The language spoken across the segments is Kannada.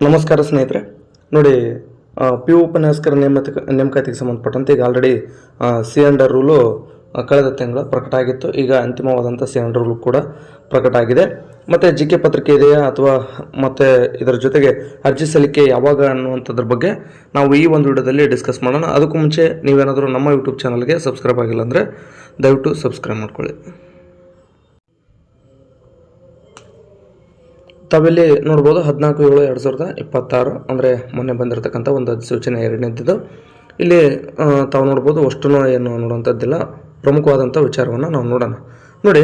ನಮಸ್ಕಾರ ಸ್ನೇಹಿತರೆ. ನೋಡಿ, ಪಿ ಯು ಉಪನ್ಯಾಸಕರ ನೇಮಕಾತಿಗೆ ಸಂಬಂಧಪಟ್ಟಂತೆ ಈಗ ಆಲ್ರೆಡಿ ಸಿ ಅಂಡರ್ ರೂಲು ಕಳೆದ ತಿಂಗಳು ಪ್ರಕಟ ಆಗಿತ್ತು. ಈಗ ಅಂತಿಮವಾದಂಥ ಸಿ ಅಂಡರ್ ರೂಲ್ ಕೂಡ ಪ್ರಕಟ ಆಗಿದೆ. ಮತ್ತು ಜಿ ಕೆ ಪತ್ರಿಕೆ ಇದೆಯಾ ಅಥವಾ ಮತ್ತು ಇದರ ಜೊತೆಗೆ ಅರ್ಜಿ ಸಲ್ಲಿಕೆ ಯಾವಾಗ ಅನ್ನುವಂಥದ್ರ ಬಗ್ಗೆ ನಾವು ಈ ಒಂದು ವಿಡಿಯೋದಲ್ಲಿ ಡಿಸ್ಕಸ್ ಮಾಡೋಣ. ಅದಕ್ಕೂ ಮುಂಚೆ ನೀವೇನಾದರೂ ನಮ್ಮ ಯೂಟ್ಯೂಬ್ ಚಾನಲ್ಗೆ ಸಬ್ಸ್ಕ್ರೈಬ್ ಆಗಿಲ್ಲ ಅಂದರೆ ದಯವಿಟ್ಟು ಸಬ್ಸ್ಕ್ರೈಬ್ ಮಾಡ್ಕೊಳ್ಳಿ. ತಾವಿಲ್ಲಿ ನೋಡ್ಬೋದು 14/7/2026 ಅಂದರೆ ಮೊನ್ನೆ ಬಂದಿರತಕ್ಕಂಥ ಒಂದು ಅಧಿಸೂಚನೆ ಎರಡನೇದಿದ್ದು. ಇಲ್ಲಿ ತಾವು ನೋಡ್ಬೋದು, ಅಷ್ಟು ಏನು ನೋಡುವಂಥದ್ದಿಲ್ಲ, ಪ್ರಮುಖವಾದಂಥ ವಿಚಾರವನ್ನು ನಾವು ನೋಡೋಣ. ನೋಡಿ,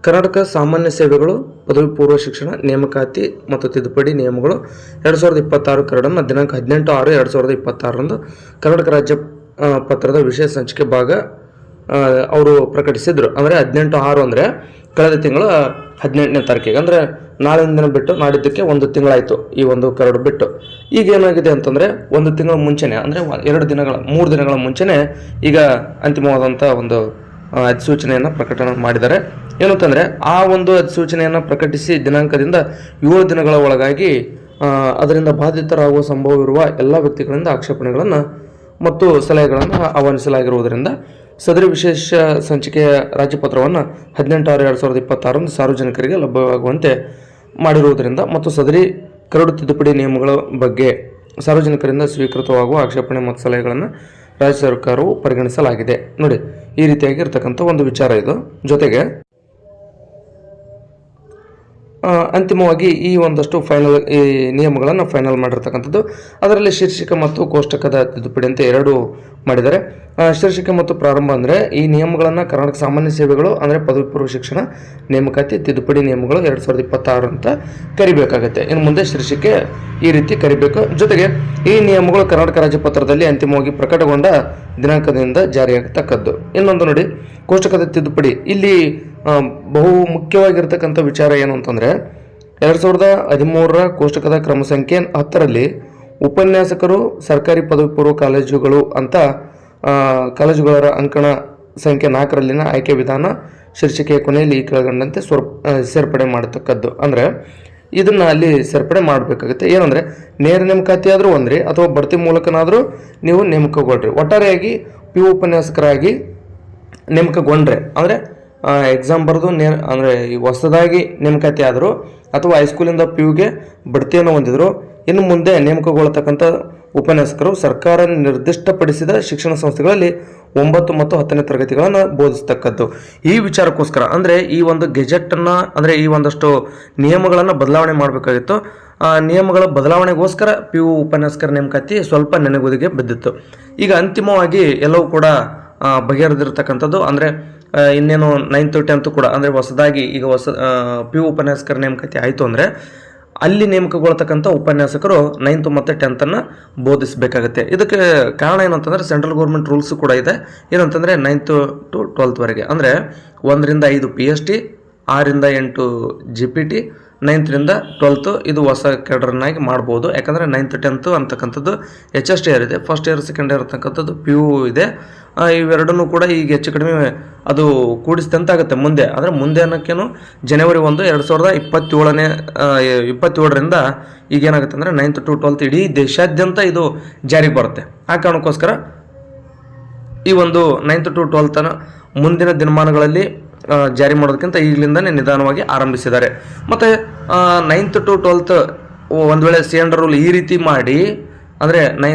ಕರ್ನಾಟಕ ಸಾಮಾನ್ಯ ಸೇವೆಗಳು ಪದವಿ ಪೂರ್ವ ಶಿಕ್ಷಣ ನೇಮಕಾತಿ ಮತ್ತು ತಿದ್ದುಪಡಿ ನಿಯಮಗಳು 2026 ಕರಡನ್ನು ದಿನಾಂಕ 18/6/2026 ಕರ್ನಾಟಕ ರಾಜ್ಯ ಪತ್ರದ ವಿಶೇಷ ಸಂಚಿಕೆ ಭಾಗ ಅವರು ಪ್ರಕಟಿಸಿದರು. ಅಂದರೆ 18/6 ಅಂದರೆ ಕಳೆದ ತಿಂಗಳು 18ನೇ ತಾರೀಕಿಗೆ, ಅಂದರೆ ನಾಳಿನ ದಿನ ಬಿಟ್ಟು ನಾಡಿದ್ದಕ್ಕೆ ಒಂದು ತಿಂಗಳಾಯಿತು ಈ ಒಂದು ಕರಡು ಬಿಟ್ಟು. ಈಗ ಏನಾಗಿದೆ ಅಂತಂದರೆ ಒಂದು ತಿಂಗಳ ಮುಂಚೆನೇ, ಅಂದರೆ 3 ದಿನಗಳ ಮುಂಚೆನೇ ಈಗ ಅಂತಿಮವಾದಂಥ ಒಂದು ಅಧಿಸೂಚನೆಯನ್ನು ಪ್ರಕಟಣೆ ಮಾಡಿದ್ದಾರೆ. ಏನಂತಂದರೆ ಆ ಒಂದು ಅಧಿಸೂಚನೆಯನ್ನು ಪ್ರಕಟಿಸಿ ದಿನಾಂಕದಿಂದ 7 ದಿನಗಳ ಒಳಗಾಗಿ ಅದರಿಂದ ಬಾಧಿತರಾಗುವ ಸಂಭವವಿರುವ ಎಲ್ಲ ವ್ಯಕ್ತಿಗಳಿಂದ ಆಕ್ಷೇಪಣೆಗಳನ್ನು ಮತ್ತು ಸಲಹೆಗಳನ್ನು ಆಹ್ವಾನಿಸಲಾಗಿರುವುದರಿಂದ ಸದರಿ ವಿಶೇಷ ಸಂಚಿಕೆಯ ರಾಜ್ಯಪತ್ರವನ್ನು 18/6/2026 ಸಾರ್ವಜನಿಕರಿಗೆ ಲಭ್ಯವಾಗುವಂತೆ ಮಾಡಿರುವುದರಿಂದ ಮತ್ತು ಸದರಿ ಕರಡು ತಿದ್ದುಪಡಿ ನಿಯಮಗಳ ಬಗ್ಗೆ ಸಾರ್ವಜನಿಕರಿಂದ ಸ್ವೀಕೃತವಾಗುವ ಆಕ್ಷೇಪಣೆ ಮತ್ತು ಸಲಹೆಗಳನ್ನು ರಾಜ್ಯ ಸರ್ಕಾರವು ಪರಿಗಣಿಸಲಾಗಿದೆ. ನೋಡಿ, ಈ ರೀತಿಯಾಗಿ ಇರತಕ್ಕಂಥ ಒಂದು ವಿಚಾರ ಇದು. ಜೊತೆಗೆ ಅಂತಿಮವಾಗಿ ಈ ಒಂದಷ್ಟು ಈ ನಿಯಮಗಳನ್ನು ಫೈನಲ್ ಮಾಡಿರ್ತಕ್ಕಂಥದ್ದು. ಅದರಲ್ಲಿ ಶೀರ್ಷಿಕೆ ಮತ್ತು ಕೋಷ್ಟಕದ ತಿದ್ದುಪಡಿ ಅಂತ ಎರಡೂ ಮಾಡಿದ್ದಾರೆ. ಶೀರ್ಷಿಕೆ ಮತ್ತು ಪ್ರಾರಂಭ ಅಂದರೆ ಈ ನಿಯಮಗಳನ್ನು ಕರ್ನಾಟಕ ಸಾಮಾನ್ಯ ಸೇವೆಗಳು ಅಂದರೆ ಪದವಿ ಪೂರ್ವ ಶಿಕ್ಷಣ ನೇಮಕಾತಿ ತಿದ್ದುಪಡಿ ನಿಯಮಗಳು 2026 ಅಂತ ಕರಿಬೇಕಾಗುತ್ತೆ. ಇನ್ನು ಮುಂದೆ ಶೀರ್ಷಿಕೆ ಈ ರೀತಿ ಕರಿಬೇಕು. ಜೊತೆಗೆ ಈ ನಿಯಮಗಳು ಕರ್ನಾಟಕ ರಾಜ್ಯ ಪತ್ರದಲ್ಲಿ ಅಂತಿಮವಾಗಿ ಪ್ರಕಟಗೊಂಡ ದಿನಾಂಕದಿಂದ ಜಾರಿಯಾಗತಕ್ಕದ್ದು. ಇನ್ನೊಂದು ನೋಡಿ, ಕೋಷ್ಟಕದ ತಿದ್ದುಪಡಿ. ಇಲ್ಲಿ ಬಹು ಮುಖ್ಯವಾಗಿರ್ತಕ್ಕಂಥ ವಿಚಾರ ಏನು ಅಂತಂದರೆ 2013 ಕೋಷ್ಟಕದ ಕ್ರಮ ಸಂಖ್ಯೆ 10ರಲ್ಲಿ ಉಪನ್ಯಾಸಕರು ಸರ್ಕಾರಿ ಪದವಿ ಪೂರ್ವ ಕಾಲೇಜುಗಳು ಅಂತ ಕಾಲೇಜುಗಳ ಅಂಕಣ ಸಂಖ್ಯೆ 4ರಲ್ಲಿನ ಆಯ್ಕೆ ವಿಧಾನ ಶೀರ್ಷಿಕೆಯ ಕೊನೆಯಲ್ಲಿ ಈ ಕೆಳಗಂಡಂತೆ ಸೇರ್ಪಡೆ ಮಾಡತಕ್ಕದ್ದು. ಅಂದರೆ ಇದನ್ನು ಅಲ್ಲಿ ಸೇರ್ಪಡೆ ಮಾಡಬೇಕಾಗುತ್ತೆ. ಏನಂದರೆ ನೇರ ನೇಮಕಾತಿ ಆದರೂ ಒಂದ್ರಿ ಅಥವಾ ಬಡ್ತಿ ಮೂಲಕನಾದರೂ ನೀವು ನೇಮಕಗೊಳ್ರಿ. ಒಟ್ಟಾರೆಯಾಗಿ ಪಿ ಯು ಉಪನ್ಯಾಸಕರಾಗಿ ನೇಮಕಗೊಂಡ್ರೆ ಅಂದರೆ ಎಕ್ಸಾಮ್ ಬರೆದು ಅಂದರೆ ಈ ಹೊಸದಾಗಿ ನೇಮಕಾತಿ ಆದರೂ ಅಥವಾ ಹೈಸ್ಕೂಲಿಂದ ಪಿ ಯುಗೆ ಬಡ್ತಿಯನ್ನು ಹೊಂದಿದ್ರು, ಇನ್ನು ಮುಂದೆ ನೇಮಕಗೊಳ್ಳತಕ್ಕಂಥ ಉಪನ್ಯಾಸಕರು ಸರ್ಕಾರ ನಿರ್ದಿಷ್ಟಪಡಿಸಿದ ಶಿಕ್ಷಣ ಸಂಸ್ಥೆಗಳಲ್ಲಿ 9 ಮತ್ತು 10ನೇ ತರಗತಿಗಳನ್ನು ಬೋಧಿಸ್ತಕ್ಕದ್ದು. ಈ ವಿಚಾರಕ್ಕೋಸ್ಕರ ಅಂದರೆ ಈ ಒಂದು ಗೆಜೆಟನ್ನು ಅಂದರೆ ಈ ಒಂದಷ್ಟು ನಿಯಮಗಳನ್ನು ಬದಲಾವಣೆ ಮಾಡಬೇಕಾಗಿತ್ತು. ನಿಯಮಗಳ ಬದಲಾವಣೆಗೋಸ್ಕರ ಪಿ ಯು ಉಪನ್ಯಾಸಕರ ನೇಮಕಾತಿ ಸ್ವಲ್ಪ ನೆನೆಗುದಿಗೆ ಬಿದ್ದಿತ್ತು. ಈಗ ಅಂತಿಮವಾಗಿ ಎಲ್ಲವೂ ಕೂಡ ಬಗೆಹರಿದಿರ್ತಕ್ಕಂಥದ್ದು. ಅಂದರೆ ಇನ್ನೇನು 9th 10th ಕೂಡ ಅಂದರೆ ಹೊಸದಾಗಿ ಈಗ ಪಿ ಯು ಉಪನ್ಯಾಸಕರ ನೇಮಕಾತಿ ಆಯಿತು ಅಂದರೆ ಅಲ್ಲಿ ನೇಮಕಗೊಳ್ತಕ್ಕಂಥ ಉಪನ್ಯಾಸಕರು 9th ಮತ್ತು 10th ಬೋಧಿಸಬೇಕಾಗುತ್ತೆ. ಇದಕ್ಕೆ ಕಾರಣ ಏನಂತಂದರೆ ಸೆಂಟ್ರಲ್ ಗೌರ್ಮೆಂಟ್ ರೂಲ್ಸು ಕೂಡ ಇದೆ. ಏನಂತಂದರೆ 9th to 12th ಅಂದರೆ 1ರಿಂದ 5 PST, 6ರಿಂದ 8 GPT, 9th-ರಿಂದ 12th ಇದು ಹೊಸ ಕೆಡರ್ನಾಗಿ ಮಾಡ್ಬೋದು. ಯಾಕಂದರೆ 9th 10th ಅಂತಕ್ಕಂಥದ್ದು HST ಇದೆ, ಫಸ್ಟ್ ಇಯರ್ ಸೆಕೆಂಡ್ ಇಯರ್ ಅಂತಕ್ಕಂಥದ್ದು ಪಿ ಯು ಇದೆ. ಇವೆರಡನ್ನೂ ಕೂಡ ಈಗ ಹೆಚ್ಚು ಕಡಿಮೆ ಅದು ಕೂಡಿಸಿದಂತಾಗುತ್ತೆ ಮುಂದೆ. ಅಂದರೆ ಮುಂದೆ ಅನ್ನೋಕ್ಕೇನು ಜನವರಿ 1, 2027ರಿಂದ ಈಗೇನಾಗುತ್ತೆ ಅಂದರೆ 9th to 12th ಇಡೀ ದೇಶಾದ್ಯಂತ ಇದು ಜಾರಿಗೆ ಬರುತ್ತೆ. ಆ ಕಾರಣಕ್ಕೋಸ್ಕರ ಈ ಒಂದು 9th to 12th ಮುಂದಿನ ದಿನಮಾನಗಳಲ್ಲಿ ಜಾರಿ ಮಾಡೋದಕ್ಕಿಂತ ಈಗಲಿಂದನೇ ನಿಧಾನವಾಗಿ ಆರಂಭಿಸಿದ್ದಾರೆ. ಮತ್ತು 9th to 12th ಒಂದು ವೇಳೆ ಸಿ ಅಂಡರ್ ರೂಲ್ ಈ ರೀತಿ ಮಾಡಿ ಅಂದರೆ ನಾ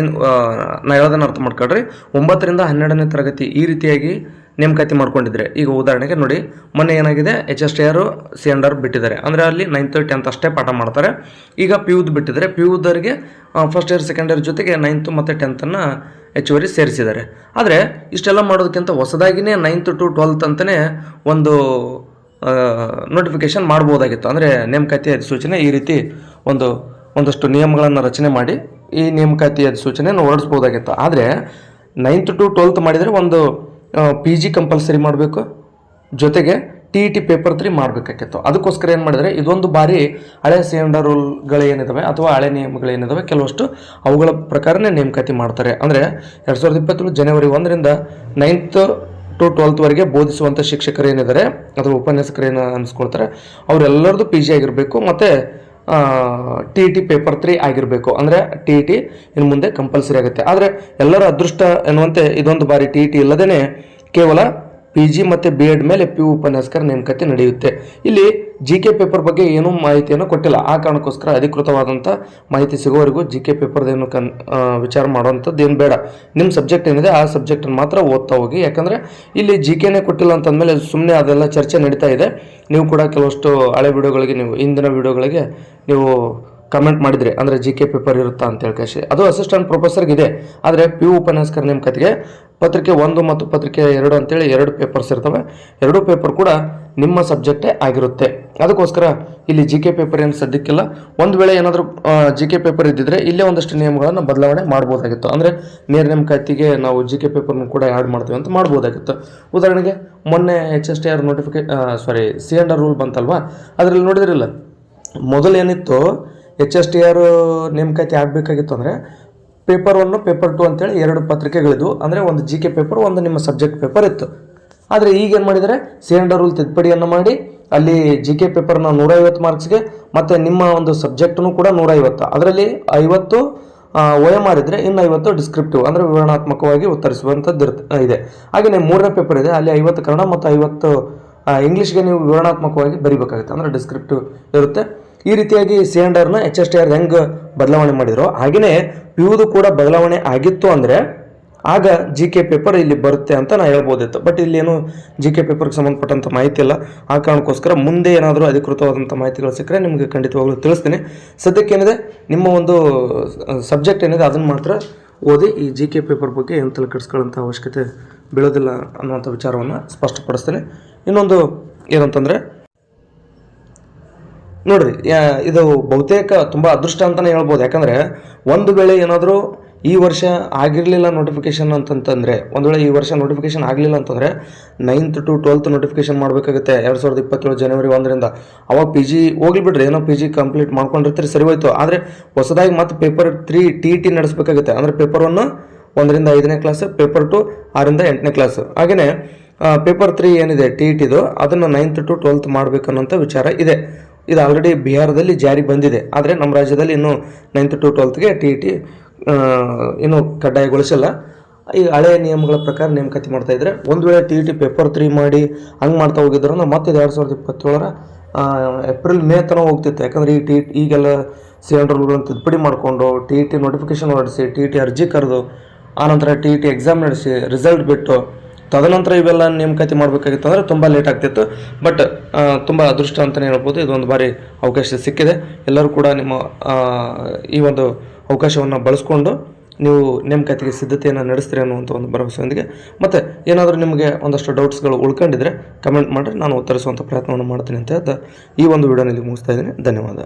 ಹೇಳೋದನ್ನು ಅರ್ಥ ಮಾಡ್ಕೊಳ್ರಿ, 9ರಿಂದ 12ನೇ ತರಗತಿ ಈ ರೀತಿಯಾಗಿ ನೇಮಕಾತಿ ಮಾಡ್ಕೊಂಡಿದ್ರೆ, ಈಗ ಉದಾಹರಣೆಗೆ ನೋಡಿ, ಮೊನ್ನೆ ಏನಾಗಿದೆ HSTR ಸಿ ಅಂಡರ್ ಬಿಟ್ಟಿದ್ದಾರೆ. ಅಂದರೆ ಅಲ್ಲಿ 9th 10th ಅಷ್ಟೇ ಪಾಠ ಮಾಡ್ತಾರೆ. ಈಗ ಪಿ ಯುದ್ ಬಿಟ್ಟಿದ್ದಾರೆ. ಪಿ ಯುದವರಿಗೆ ಫಸ್ಟ್ ಇಯರ್ ಸೆಕೆಂಡ್ ಇಯರ್ ಜೊತೆಗೆ 9th ಮತ್ತು 10th ಹೆಚ್ಚುವರಿ ಸೇರಿಸಿದ್ದಾರೆ. ಆದರೆ ಇಷ್ಟೆಲ್ಲ ಮಾಡೋದಕ್ಕಿಂತ ಹೊಸದಾಗಿಯೇ 9th to 12th ಅಂತಲೇ ಒಂದು ನೋಟಿಫಿಕೇಷನ್ ಮಾಡ್ಬೋದಾಗಿತ್ತು. ಅಂದರೆ ನೇಮಕಾತಿ ಅಧಿಸೂಚನೆ ಈ ರೀತಿ ಒಂದಷ್ಟು ನಿಯಮಗಳನ್ನು ರಚನೆ ಮಾಡಿ ಈ ನೇಮಕಾತಿ ಅಧಿಸೂಚನೆಯನ್ನು ಹೊರಡಿಸ್ಬೋದಾಗಿತ್ತು. ಆದರೆ 9th to 12th ಮಾಡಿದರೆ ಒಂದು PG ಕಂಪಲ್ಸರಿ ಮಾಡಬೇಕು, ಜೊತೆಗೆ TET ಪೇಪರ್ 3 ಮಾಡಬೇಕಾಗಿತ್ತು. ಅದಕ್ಕೋಸ್ಕರ ಏನು ಮಾಡಿದರೆ, ಇದೊಂದು ಬಾರಿ ಹಳೆ ಸಿ ಅಂಡರ್ ರೂಲ್ಗಳೇನಿದ್ದಾವೆ ಅಥವಾ ಹಳೆ ನಿಯಮಗಳೇನಿದ್ದಾವೆ ಕೆಲವಷ್ಟು ಅವುಗಳ ಪ್ರಕಾರನೇ ನೇಮಕಾತಿ ಮಾಡ್ತಾರೆ. ಅಂದರೆ 2027 ಜನವರಿ 1ರಿಂದ 9th ಟು 12th ಬೋಧಿಸುವಂಥ ಶಿಕ್ಷಕರು ಏನಿದ್ದಾರೆ ಅಥವಾ ಉಪನ್ಯಾಸಕರು ಏನು ಅನಿಸ್ಕೊಳ್ತಾರೆ ಅವರೆಲ್ಲರದು PG ಆಗಿರಬೇಕು ಮತ್ತು TET ಪೇಪರ್ 3 ಆಗಿರಬೇಕು. ಅಂದರೆ TET ಇನ್ನು ಮುಂದೆ ಕಂಪಲ್ಸರಿ ಆಗುತ್ತೆ. ಆದರೆ ಎಲ್ಲರ ಅದೃಷ್ಟ ಎನ್ನುವಂತೆ ಇದೊಂದು ಬಾರಿ TET ಇಲ್ಲದೇ ಕೇವಲ PG ಮತ್ತು BEd ಮೇಲೆ PU ಉಪನ್ಯಾಸಕರ ನೇಮಕಾತಿ ನಡೆಯುತ್ತೆ. ಇಲ್ಲಿ GK ಪೇಪರ್ ಬಗ್ಗೆ ಏನೂ ಮಾಹಿತಿಯನ್ನು ಕೊಟ್ಟಿಲ್ಲ. ಆ ಕಾರಣಕ್ಕೋಸ್ಕರ ಅಧಿಕೃತವಾದಂಥ ಮಾಹಿತಿ ಸಿಗೋವರೆಗೂ GK ಪೇಪರ್ದೇನು ವಿಚಾರ ಮಾಡುವಂಥದ್ದು ಏನು ಬೇಡ. ನಿಮ್ಮ ಸಬ್ಜೆಕ್ಟ್ ಏನಿದೆ ಆ ಸಬ್ಜೆಕ್ಟನ್ನು ಮಾತ್ರ ಓದ್ತಾ ಹೋಗಿ. ಯಾಕಂದರೆ ಇಲ್ಲಿ GKನೇ ಕೊಟ್ಟಿಲ್ಲ ಅಂತಂದಮೇಲೆ ಸುಮ್ಮನೆ ಅದೆಲ್ಲ ಚರ್ಚೆ ನಡೀತಾ ಇದೆ. ನೀವು ಕೂಡ ಕೆಲವಷ್ಟು ಹಳೆ ವಿಡಿಯೋಗಳಿಗೆ ನೀವು ಹಿಂದಿನ ವಿಡಿಯೋಗಳಿಗೆ ನೀವು ಕಮೆಂಟ್ ಮಾಡಿದ್ರಿ, ಅಂದರೆ GK ಪೇಪರ್ ಇರುತ್ತಾ ಅಂತೇಳಿ ಕಾಶಿ. ಅದು ಅಸಿಸ್ಟೆಂಟ್ ಪ್ರೊಫೆಸರ್ಗಿದೆ. ಆದರೆ PU ಉಪನ್ಯಾಸಕರ ನೇಮಕಾತಿಗೆ ಪತ್ರಿಕೆ 1 ಮತ್ತು ಪತ್ರಿಕೆ 2 ಅಂತೇಳಿ 2 ಪೇಪರ್ಸ್ ಇರ್ತವೆ. 2 ಪೇಪರ್ ಕೂಡ ನಿಮ್ಮ ಸಬ್ಜೆಕ್ಟೇ ಆಗಿರುತ್ತೆ. ಅದಕ್ಕೋಸ್ಕರ ಇಲ್ಲಿ GK ಪೇಪರ್ ಏನು ಸದ್ಯಕ್ಕಿಲ್ಲ. ಒಂದು ವೇಳೆ ಏನಾದರೂ GK ಪೇಪರ್ ಇದ್ದಿದ್ರೆ ಇಲ್ಲೇ ಒಂದಷ್ಟು ನಿಯಮಗಳನ್ನು ಬದಲಾವಣೆ ಮಾಡ್ಬೋದಾಗಿತ್ತು. ಅಂದರೆ ನೇರ ನೇಮಕಾತಿಗೆ ನಾವು GK ಪೇಪರ್ನ ಕೂಡ ಆ್ಯಡ್ ಮಾಡ್ತೀವಿ ಅಂತ ಮಾಡ್ಬೋದಾಗಿತ್ತು. ಉದಾಹರಣೆಗೆ ಮೊನ್ನೆ HSTR C&R ರೂಲ್ ಬಂತಲ್ವಾ, ಅದರಲ್ಲಿ ನೋಡಿದ್ರಿಲ್ಲ, ಮೊದಲು ಏನಿತ್ತು HSTR ನೇಮಕಾತಿ ಆಗಬೇಕಾಗಿತ್ತು ಅಂದರೆ ಪೇಪರ್ 1 ಪೇಪರ್ 2 ಅಂತೇಳಿ 2 ಪತ್ರಿಕೆಗಳಿದ್ವು. ಅಂದರೆ ಒಂದು GK ಪೇಪರ್, ಒಂದು ನಿಮ್ಮ ಸಬ್ಜೆಕ್ಟ್ ಪೇಪರ್ ಇತ್ತು. ಆದರೆ ಈಗ ಏನು ಮಾಡಿದರೆ C&R ರೂಲ್ ತಿದ್ದುಪಡಿಯನ್ನು ಮಾಡಿ ಅಲ್ಲಿ GK ಪೇಪರ್ನ 150 ಮಾರ್ಕ್ಸ್ಗೆ ಮತ್ತು ನಿಮ್ಮ ಒಂದು ಸಬ್ಜೆಕ್ಟ್ನು ಕೂಡ 150, ಅದರಲ್ಲಿ 50 OMR ಇದ್ದರೆ ಇನ್ನು 50 ಡಿಸ್ಕ್ರಿಪ್ಟಿವ್ ಅಂದರೆ ವಿವರಣಾತ್ಮಕವಾಗಿ ಉತ್ತರಿಸುವಂಥದ್ದು ಇದೆ. ಹಾಗೆಯೇ 3ನೇ ಪೇಪರ್ ಇದೆ, ಅಲ್ಲಿ 50 ಕನ್ನಡ ಮತ್ತು 50 ಇಂಗ್ಲೀಷ್ಗೆ ನೀವು ವಿವರಣಾತ್ಮಕವಾಗಿ ಬರೀಬೇಕಾಗುತ್ತೆ, ಅಂದರೆ ಡಿಸ್ಕ್ರಿಪ್ಟಿವ್ ಇರುತ್ತೆ. ಈ ರೀತಿಯಾಗಿ C&Rನ HSTR ಹೆಂಗೆ ಬದಲಾವಣೆ ಮಾಡಿದ್ರು ಹಾಗೆಯೇ PUದು ಕೂಡ ಬದಲಾವಣೆ ಆಗಿತ್ತು ಅಂದರೆ ಆಗ GK ಪೇಪರ್ ಇಲ್ಲಿ ಬರುತ್ತೆ ಅಂತ ನಾನು ಹೇಳ್ಬೋದಿತ್ತು. ಬಟ್ ಇಲ್ಲಿ ಏನು GK ಪೇಪರ್ಗೆ ಸಂಬಂಧಪಟ್ಟಂಥ ಮಾಹಿತಿ ಇಲ್ಲ. ಆ ಕಾರಣಕ್ಕೋಸ್ಕರ ಮುಂದೆ ಏನಾದರೂ ಅಧಿಕೃತವಾದಂಥ ಮಾಹಿತಿಗಳು ಸಿಕ್ಕರೆ ನಿಮಗೆ ಖಂಡಿತವಾಗ್ಲೂ ತಿಳಿಸ್ತೀನಿ. ಸದ್ಯಕ್ಕೇನಿದೆ ನಿಮ್ಮ ಒಂದು ಸಬ್ಜೆಕ್ಟ್ ಏನಿದೆ ಅದನ್ನು ಮಾತ್ರ ಓದಿ. ಈ GK ಪೇಪರ್ ಬಗ್ಗೆ ಏನು ತಲೆ ಕೆಡಿಸ್ಕೊಳ್ಳೋಂಥ ಅವಶ್ಯಕತೆ ಬೀಳೋದಿಲ್ಲ ಅನ್ನುವಂಥ ವಿಚಾರವನ್ನು ಸ್ಪಷ್ಟಪಡಿಸ್ತೇನೆ. ಇನ್ನೊಂದು ಏನಂತಂದರೆ ನೋಡಿರಿ, ಇದು ಬಹುತೇಕ ತುಂಬ ಅದೃಷ್ಟ ಅಂತಲೇ ಹೇಳ್ಬೋದು. ಯಾಕಂದರೆ ಒಂದು ವೇಳೆ ಏನಾದರೂ ಈ ವರ್ಷ ಆಗಿರಲಿಲ್ಲ ನೋಟಿಫಿಕೇಷನ್ ಅಂತಂತಂದರೆ, ಒಂದು ವೇಳೆ ಈ ವರ್ಷ ನೋಟಿಫಿಕೇಷನ್ ಆಗಲಿಲ್ಲ ಅಂತಂದರೆ 9th to 12th ನೋಟಿಫಿಕೇಷನ್ ಮಾಡಬೇಕಾಗುತ್ತೆ 2027 ಜನವರಿ 1ರಿಂದ. ಅವಾಗ PG ಹೋಗ್ಲಿ ಬಿಡ್ರಿ, ಏನೋ PG ಕಂಪ್ಲೀಟ್ ಮಾಡ್ಕೊಂಡಿರ್ತೀರಿ, ಸರಿ ಹೋಯ್ತು. ಆದರೆ ಹೊಸದಾಗಿ ಮತ್ತೆ ಪೇಪರ್ 3 TET ನಡೆಸಬೇಕಾಗುತ್ತೆ. ಅಂದರೆ ಪೇಪರ್ 1 1ರಿಂದ 5ನೇ ಕ್ಲಾಸ್, ಪೇಪರ್ 2 6ರಿಂದ 8ನೇ ಕ್ಲಾಸ್. ಹಾಗೆಯೇ ಪೇಪರ್ 3 ಏನಿದೆ TETದು ಅದನ್ನು 9th to 12th ಮಾಡಬೇಕನ್ನೋಂಥ ವಿಚಾರ ಇದೆ. ಇದು ಆಲ್ರೆಡಿ ಬಿಹಾರದಲ್ಲಿ ಜಾರಿಗೆ ಬಂದಿದೆ. ಆದರೆ ನಮ್ಮ ರಾಜ್ಯದಲ್ಲಿ ಇನ್ನೂ 9th to 12th TET ಇನ್ನೂ ಕಡ್ಡಾಯಗೊಳಿಸಿಲ್ಲ. ಈ ಹಳೆಯ ನಿಯಮಗಳ ಪ್ರಕಾರ ನೇಮಕಾತಿ ಮಾಡ್ತಾಯಿದ್ರೆ, ಒಂದು ವೇಳೆ TET ಪೇಪರ್ 3 ಮಾಡಿ ಹಂಗೆ ಮಾಡ್ತಾ ಹೋಗಿದ್ರು ಮತ್ತೆ 2027 ಏಪ್ರಿಲ್ ಮೇ ತನಕ ಹೋಗ್ತಿತ್ತು. ಯಾಕಂದರೆ ಈ TET ಈಗೆಲ್ಲ C&R ರೂಲ್ಗಳನ್ನು ತಿದ್ದುಪಡಿ ಮಾಡಿಕೊಂಡು TET ನೋಟಿಫಿಕೇಷನ್ ಹೊರಡಿಸಿ TET ಅರ್ಜಿ ಕರೆದು ಆನಂತರ TET ಎಕ್ಸಾಮ್ ನಡೆಸಿ ರಿಸಲ್ಟ್ ಬಿಟ್ಟು ತದನಂತರ ಇವೆಲ್ಲ ನೇಮಕಾತಿ ಮಾಡಬೇಕಾಗಿತ್ತು ಅಂದರೆ ತುಂಬ ಲೇಟ್ ಆಗ್ತಿತ್ತು. ಬಟ್ ತುಂಬ ಅದೃಷ್ಟ ಅಂತಲೇ ಹೇಳ್ಬೋದು. ಇದೊಂದು ಬಾರಿ ಅವಕಾಶ ಸಿಕ್ಕಿದೆ. ಎಲ್ಲರೂ ಕೂಡ ನಿಮ್ಮ ಈ ಒಂದು ಅವಕಾಶವನ್ನು ಬಳಸ್ಕೊಂಡು ನೀವು ನೇಮಕಾತಿಗೆ ಸಿದ್ಧತೆಯನ್ನು ನಡೆಸ್ತೀರಿ ಅನ್ನುವಂಥ ಒಂದು ಭರವಸೆಯೊಂದಿಗೆ, ಮತ್ತು ಏನಾದರೂ ನಿಮಗೆ ಒಂದಷ್ಟು ಡೌಟ್ಸ್ಗಳು ಉಳ್ಕೊಂಡಿದ್ರೆ ಕಮೆಂಟ್ ಮಾಡಿರಿ, ನಾನು ಉತ್ತರಿಸುವಂಥ ಪ್ರಯತ್ನವನ್ನು ಮಾಡ್ತೀನಿ ಅಂತ ಹೇಳ್ತಾ ಈ ಒಂದು ವಿಡಿಯೋನಲ್ಲಿ ಮುಗಿಸ್ತಾ ಇದ್ದೀನಿ. ಧನ್ಯವಾದ.